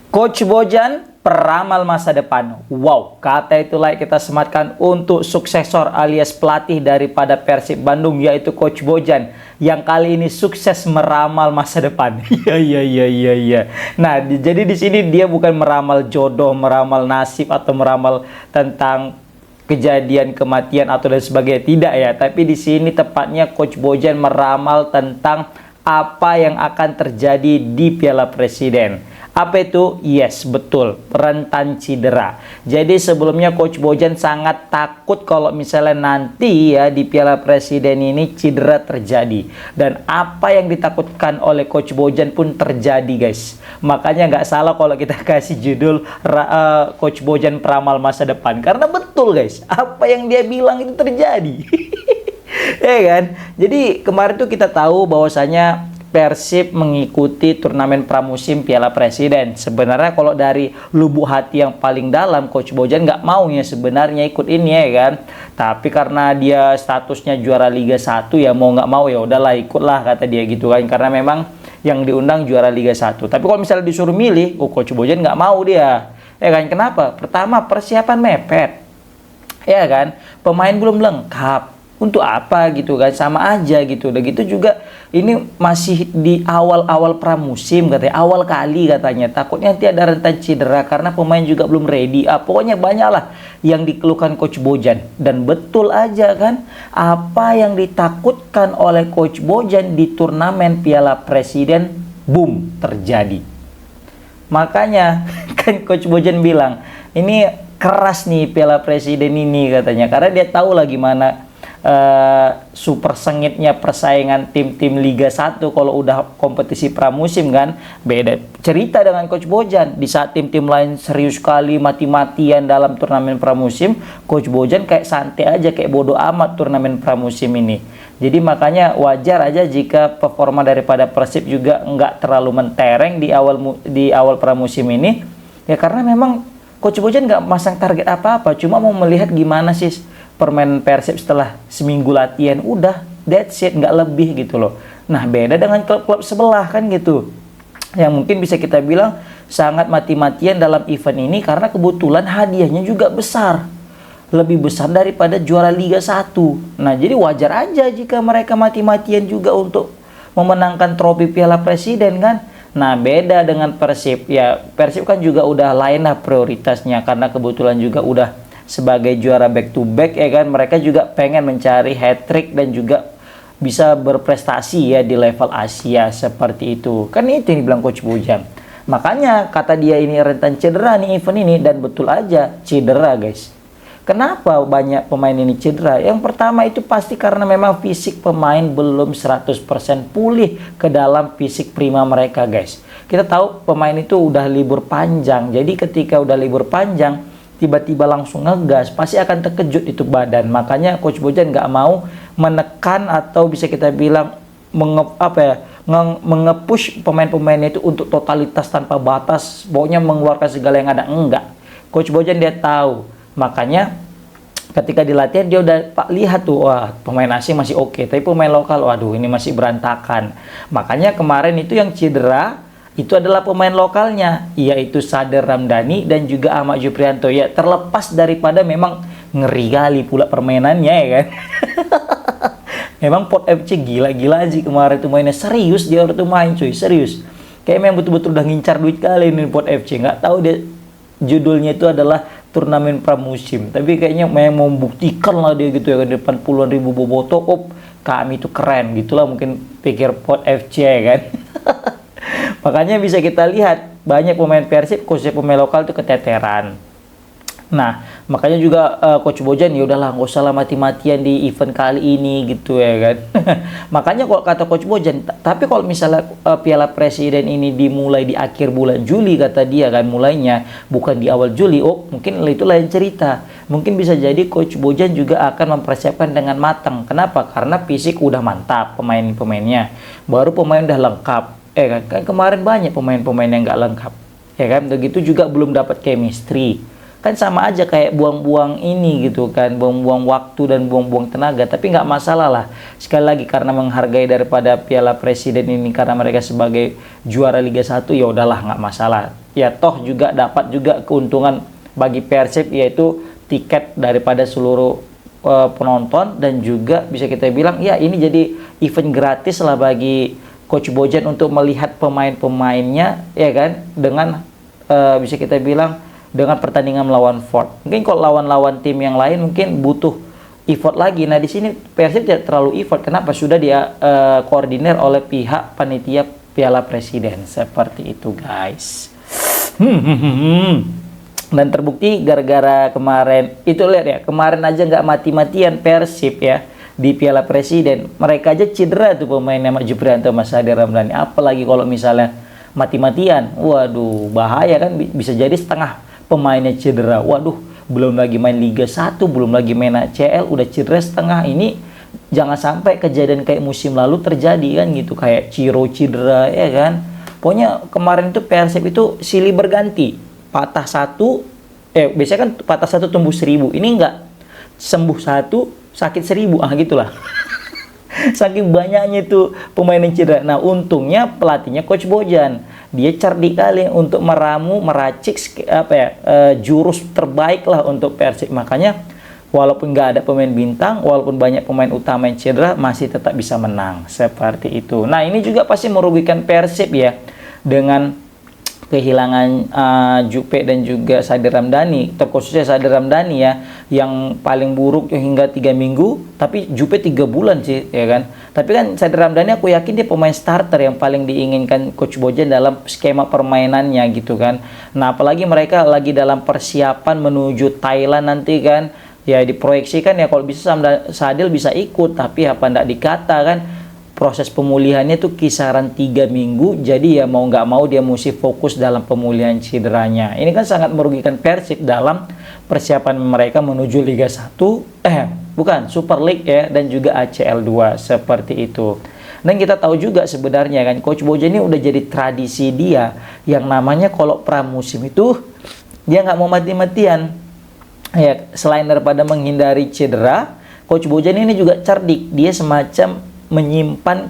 Coach Bojan, peramal masa depan. Wow, kata itulah kita sematkan untuk suksesor alias pelatih daripada Persib Bandung, yaitu Coach Bojan, yang kali ini sukses meramal masa depan. Iya. Nah, jadi di sini dia bukan meramal jodoh, meramal nasib, atau meramal tentang kejadian kematian atau dan sebagainya, tidak ya. Tapi di sini tepatnya Coach Bojan meramal tentang apa yang akan terjadi di Piala Presiden. Apa itu? Yes, betul, rentan cedera. Jadi sebelumnya Coach Bojan sangat takut kalau misalnya nanti ya di Piala Presiden ini cedera terjadi. Dan apa yang ditakutkan oleh Coach Bojan pun terjadi, guys. Makanya nggak salah kalau kita kasih judul Coach Bojan peramal masa depan. Karena betul, guys, apa yang dia bilang itu terjadi. Ya kan? Jadi kemarin tuh kita tahu bahwasanya Persib mengikuti turnamen pramusim Piala Presiden. Sebenarnya kalau dari lubuk hati yang paling dalam, Coach Bojan nggak mau ya sebenarnya ikut ini ya kan. Tapi karena dia statusnya juara Liga 1 ya mau nggak mau ya udahlah ikutlah kata dia gitu kan. Karena memang yang diundang juara Liga 1. Tapi kalau misalnya disuruh milih, Coach Bojan nggak mau dia. Ya kan, kenapa? Pertama, persiapan mepet. Ya kan, pemain belum lengkap. Untuk apa gitu kan, sama aja gitu. Udah gitu juga ini masih di awal-awal pramusim katanya, awal kali katanya, takutnya nanti ada rentan cedera karena pemain juga belum ready. Pokoknya banyak lah yang dikeluhkan Coach Bojan, dan betul aja kan apa yang ditakutkan oleh Coach Bojan di turnamen Piala Presiden, boom, terjadi. Makanya kan Coach Bojan bilang ini keras nih Piala Presiden ini katanya, karena dia tahu lah gimana super sengitnya persaingan tim-tim Liga 1 kalau udah kompetisi pramusim kan. Beda cerita dengan Coach Bojan. Di saat tim-tim lain serius sekali mati-matian dalam turnamen pramusim, Coach Bojan kayak santai aja, kayak bodoh amat turnamen pramusim ini. Jadi makanya wajar aja jika performa daripada Persib juga nggak terlalu mentereng di awal pramusim ini. Ya karena memang Coach Bojan nggak masang target apa-apa, cuma mau melihat gimana sih permainan Persib setelah seminggu latihan, udah that's it, nggak lebih gitu loh. Nah beda dengan klub-klub sebelah kan gitu, yang mungkin bisa kita bilang sangat mati-matian dalam event ini karena kebetulan hadiahnya juga besar, lebih besar daripada juara Liga 1. Nah jadi wajar aja jika mereka mati-matian juga untuk memenangkan trofi Piala Presiden kan. Nah beda dengan Persib, ya Persib kan juga udah lain lah prioritasnya karena kebetulan juga udah sebagai juara back to back ya kan, mereka juga pengen mencari hat trick dan juga bisa berprestasi ya di level Asia seperti itu. Kan itu yang dibilang Coach Bojan. Makanya kata dia ini rentan cedera nih event ini, dan betul aja cedera guys. Kenapa banyak pemain ini cedera? Yang pertama itu pasti karena memang fisik pemain belum 100% pulih ke dalam fisik prima mereka guys. Kita tahu pemain itu udah libur panjang. Jadi ketika udah libur panjang tiba-tiba langsung ngegas, pasti akan terkejut itu badan. Makanya Coach Bojan nggak mau menekan atau bisa kita bilang mengepush pemain-pemainnya itu untuk totalitas tanpa batas, pokoknya mengeluarkan segala yang ada. Enggak. Coach Bojan dia tahu. Makanya ketika di latihan dia udah lihat tuh, wah pemain asing masih oke, tapi pemain lokal, waduh ini masih berantakan. Makanya kemarin itu yang cedera itu adalah pemain lokalnya, yaitu Sadar Ramdhani dan juga Ahmad Juprianto. Ya terlepas daripada memang ngeri kali pula permainannya ya kan. Memang Pot FC gila-gila aja kemarin tuh mainnya, serius dia waktu main cuy, serius. Kayak memang betul-betul udah ngincar duit kali ini Pot FC. Nggak tahu dia judulnya itu adalah turnamen pramusim, tapi kayaknya memang membuktikan lah dia gitu ya kan, depan puluhan ribu boboto, kami itu keren gitulah mungkin pikir Pot FC ya kan. Makanya bisa kita lihat banyak pemain Persib khususnya pemain lokal itu keteteran. Nah makanya juga Coach Bojan ya udahlah nggak usah lah mati-matian di event kali ini gitu ya kan. Makanya kalau kata Coach Bojan, tapi kalau misalnya Piala Presiden ini dimulai di akhir bulan Juli kata dia kan, mulainya bukan di awal Juli, mungkin itu lain cerita. Mungkin bisa jadi Coach Bojan juga akan mempersiapkan dengan matang. Kenapa? Karena fisik udah mantap pemain-pemainnya, baru pemain udah lengkap. Kan kemarin banyak pemain-pemain yang nggak lengkap, ya kan. Begitu juga belum dapat chemistry, kan sama aja kayak buang-buang ini gitu kan, buang-buang waktu dan buang-buang tenaga. Tapi nggak masalah lah, sekali lagi karena menghargai daripada Piala Presiden ini, karena mereka sebagai juara Liga 1 ya udahlah nggak masalah. ya toh juga dapat juga keuntungan bagi Persib, yaitu tiket daripada seluruh penonton, dan juga bisa kita bilang ya ini jadi event gratis lah bagi Coach Bojan untuk melihat pemain-pemainnya, ya kan, dengan bisa kita bilang dengan pertandingan melawan Ford. Mungkin kalau lawan-lawan tim yang lain mungkin butuh effort lagi. Nah di sini Persib tidak terlalu effort. Kenapa? Sudah dia koordinir oleh pihak panitia Piala Presiden. Seperti itu guys. Dan terbukti gara-gara kemarin itu, lihat ya, kemarin aja nggak mati-matian Persib ya di Piala Presiden. Mereka aja cedera tuh pemainnya Mak Juprianto, Mas Hadi Ramdhani. Apalagi kalau misalnya mati-matian, waduh bahaya kan, bisa jadi setengah pemainnya cedera. Waduh, belum lagi main Liga 1, belum lagi main ACL, udah cedera setengah. Ini jangan sampai kejadian kayak musim lalu terjadi kan gitu, kayak Ciro cedera ya kan. Pokoknya kemarin itu Persib itu silih berganti. Patah satu, biasanya kan patah satu tumbuh 1000. Ini enggak, sembuh satu sakit 1000, gitulah. Saking banyaknya itu pemain yang cedera. Nah untungnya pelatihnya Coach Bojan, dia cerdik kali untuk meracik jurus terbaik lah untuk Persib. Makanya walaupun nggak ada pemain bintang, walaupun banyak pemain utama yang cedera, masih tetap bisa menang seperti itu. Nah ini juga pasti merugikan Persib ya, dengan kehilangan Jupe dan juga Sadi Ramdhani, terkhususnya Sadi Ramdhani ya, yang paling buruk hingga 3 minggu, tapi Jupe 3 bulan sih ya kan. Tapi kan Sadi Ramdhani aku yakin dia pemain starter yang paling diinginkan Coach Bojan dalam skema permainannya gitu kan. Nah apalagi mereka lagi dalam persiapan menuju Thailand nanti kan, ya diproyeksikan ya kalau bisa Sadil bisa ikut, tapi apa ndak dikata kan, proses pemulihannya tuh kisaran 3 minggu, jadi ya mau nggak mau dia mesti fokus dalam pemulihan cederanya. Ini kan sangat merugikan Persib dalam persiapan mereka menuju Liga 1, Super League ya, dan juga ACL 2 seperti itu. Dan kita tahu juga sebenarnya kan Coach Bojan ini udah jadi tradisi dia, yang namanya kalau pramusim itu dia nggak mau mati-matian. Ya, selain daripada menghindari cedera, Coach Bojan ini juga cerdik, dia semacam menyimpan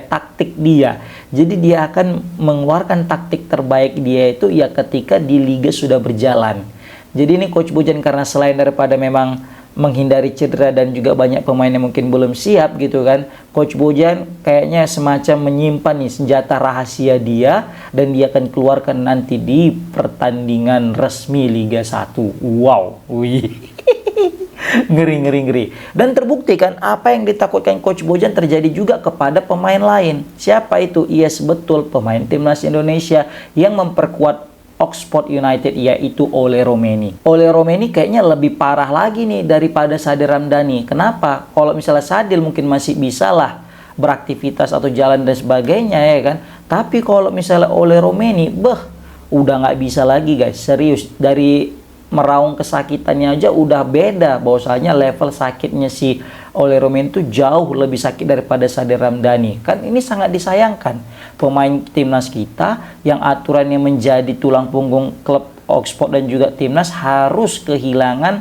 taktik dia. Jadi dia akan mengeluarkan taktik terbaik dia itu ya ketika di liga sudah berjalan. Jadi ini Coach Bojan karena selain daripada memang menghindari cedera dan juga banyak pemain yang mungkin belum siap gitu kan, Coach Bojan kayaknya semacam menyimpan nih senjata rahasia dia, dan dia akan keluarkan nanti di pertandingan resmi Liga 1. Wow, wih. Ngeri. Dan terbukti kan apa yang ditakutkan Coach Bojan terjadi juga kepada pemain lain. Siapa itu? Yes, betul, pemain timnas Indonesia yang memperkuat Oxford United, yaitu Ole Romeni. Ole Romeni kayaknya lebih parah lagi nih daripada Sadil Ramdhani. Kenapa? Kalau misalnya Sadil mungkin masih bisa lah beraktivitas atau jalan dan sebagainya ya kan. Tapi kalau misalnya Ole Romeni, udah nggak bisa lagi guys, serius. Dari meraung kesakitannya aja udah beda, bahwasanya level sakitnya si Ole Romeni itu jauh lebih sakit daripada Sadil Ramdhani. Kan ini sangat disayangkan, pemain timnas kita yang aturannya menjadi tulang punggung klub Oxford dan juga timnas harus kehilangan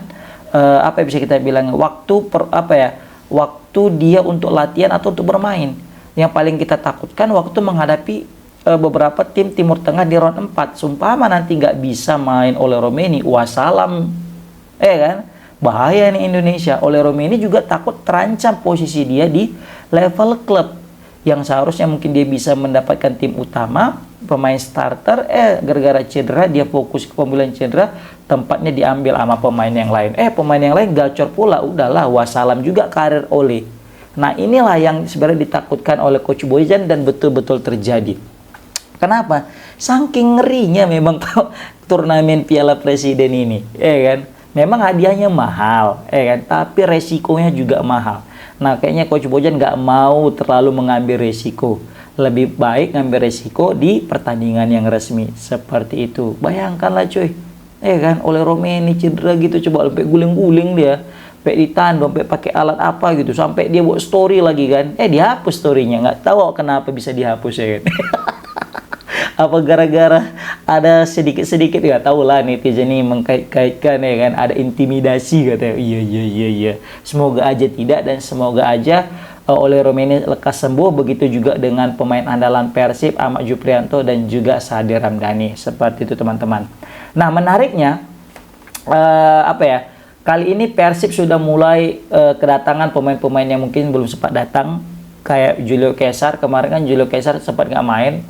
bisa kita bilang waktu dia untuk latihan atau untuk bermain. Yang paling kita takutkan waktu menghadapi beberapa tim Timur Tengah di round 4. Sumpama nanti nggak bisa main Ole Romeni, wassalam, kan? Bahaya nih Indonesia. Ole Romeni juga takut terancam posisi dia di level klub, yang seharusnya mungkin dia bisa mendapatkan tim utama, pemain starter, gara-gara cedera dia fokus ke pemulihan cedera, tempatnya diambil sama pemain yang lain. Pemain yang lain gacor pula, udahlah wassalam juga karir Ole. Nah inilah yang sebenarnya ditakutkan oleh Coach Bojan dan betul-betul terjadi. Kenapa? Saking ngerinya memang turnamen Piala Presiden ini, kan? Memang hadiahnya mahal, kan? Tapi resikonya juga mahal. Nah, kayaknya Coach Bojan nggak mau terlalu mengambil resiko. Lebih baik ngambil resiko di pertandingan yang resmi seperti itu. Bayangkanlah cuy, kan? Ole Romeni cedera gitu, coba sampai guling-guling dia, sampai ditandu, sampai pakai alat apa gitu, sampai dia buat story lagi kan? Dihapus storynya, nggak tahu kenapa bisa dihapus ya kan? Apa gara-gara ada sedikit-sedikit ya tahu lah netizen ini mengkait-kaitkan ya kan, ada intimidasi katanya. Iya. Semoga aja tidak, dan semoga aja oleh Romeni lekas sembuh, begitu juga dengan pemain andalan Persib Ahmad Juprianto dan juga Sade Ramdhani. Seperti itu teman-teman. Nah, menariknya kali ini Persib sudah mulai kedatangan pemain-pemain yang mungkin belum sempat datang, kayak Julio Cesar. Kemarin kan Julio Cesar sempat nggak main.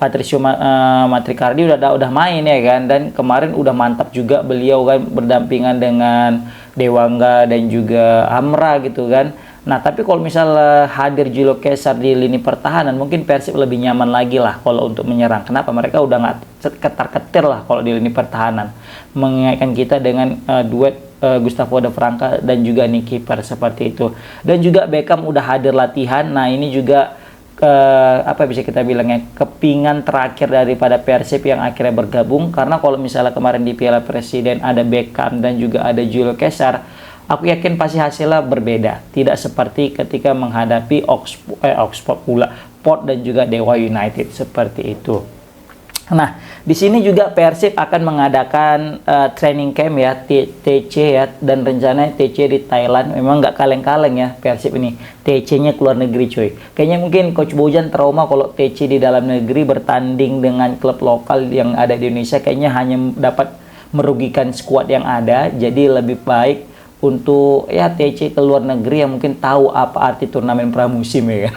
Patricio Matricardi udah main ya kan, dan kemarin udah mantap juga beliau kan berdampingan dengan Dewangga dan juga Amra gitu kan. Nah, tapi kalau misalnya hadir Julio Cesar di lini pertahanan, mungkin Persib lebih nyaman lagi lah kalau untuk menyerang. Kenapa? Mereka udah nggak ketar-ketir lah kalau di lini pertahanan. Mengingatkan kita dengan duet Gustavo de Franca dan juga Nicky Kiper seperti itu. Dan juga Beckham udah hadir latihan. Nah, ini juga bisa kita bilangnya kepingan terakhir daripada Persib yang akhirnya bergabung. Karena kalau misalnya kemarin di Piala Presiden ada Beckham dan juga ada Julio Cesar, aku yakin pasti hasilnya berbeda. Tidak seperti ketika menghadapi Oxford pula, Port dan juga Dewa United seperti itu. Nah, di sini juga Persib akan mengadakan training camp ya, TC ya, dan rencananya TC di Thailand. Memang nggak kaleng-kaleng ya Persib ini, TC-nya keluar negeri coy. Kayaknya mungkin Coach Bojan trauma kalau TC di dalam negeri bertanding dengan klub lokal yang ada di Indonesia, kayaknya hanya dapat merugikan skuad yang ada. Jadi lebih baik untuk ya TC ke luar negeri yang mungkin tahu apa arti turnamen pramusim ya kan.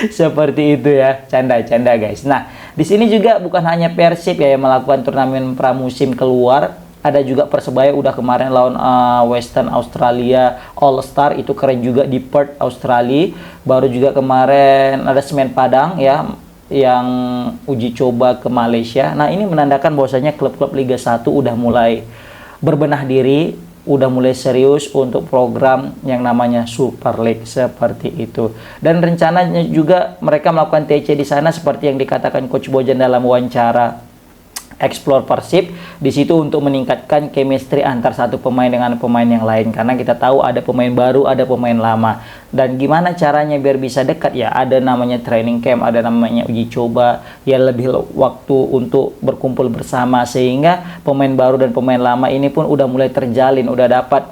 Seperti itu ya, canda-canda guys. Nah, di sini juga bukan hanya Persib ya yang melakukan turnamen pramusim keluar, ada juga Persebaya udah kemarin lawan Western Australia All Star, itu keren juga di Perth, Australia. Baru juga kemarin ada Semen Padang ya yang uji coba ke Malaysia. Nah, ini menandakan bahwasanya klub-klub Liga 1 udah mulai berbenah diri, udah mulai serius untuk program yang namanya Super League seperti itu. Dan rencananya juga mereka melakukan TC di sana seperti yang dikatakan Coach Bojan dalam wawancara Explore Persib, di situ untuk meningkatkan chemistry antar satu pemain dengan pemain yang lain, karena kita tahu ada pemain baru, ada pemain lama. Dan gimana caranya biar bisa dekat ya, ada namanya training camp, ada namanya uji coba, ya lebih waktu untuk berkumpul bersama, sehingga pemain baru dan pemain lama ini pun udah mulai terjalin, udah dapat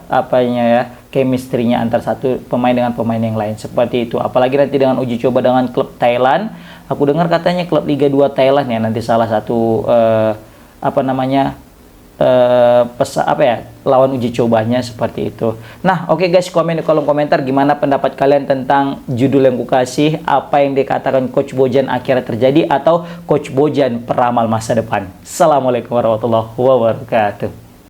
chemistry-nya antar satu pemain dengan pemain yang lain seperti itu. Apalagi nanti dengan uji coba dengan klub Thailand, aku dengar katanya klub Liga 2 Thailand ya nanti salah satu lawan uji cobanya seperti itu. Nah, oke guys, komen di kolom komentar gimana pendapat kalian tentang judul yang kukasih, apa yang dikatakan Coach Bojan akhirnya terjadi atau Coach Bojan peramal masa depan. Assalamualaikum warahmatullahi wabarakatuh.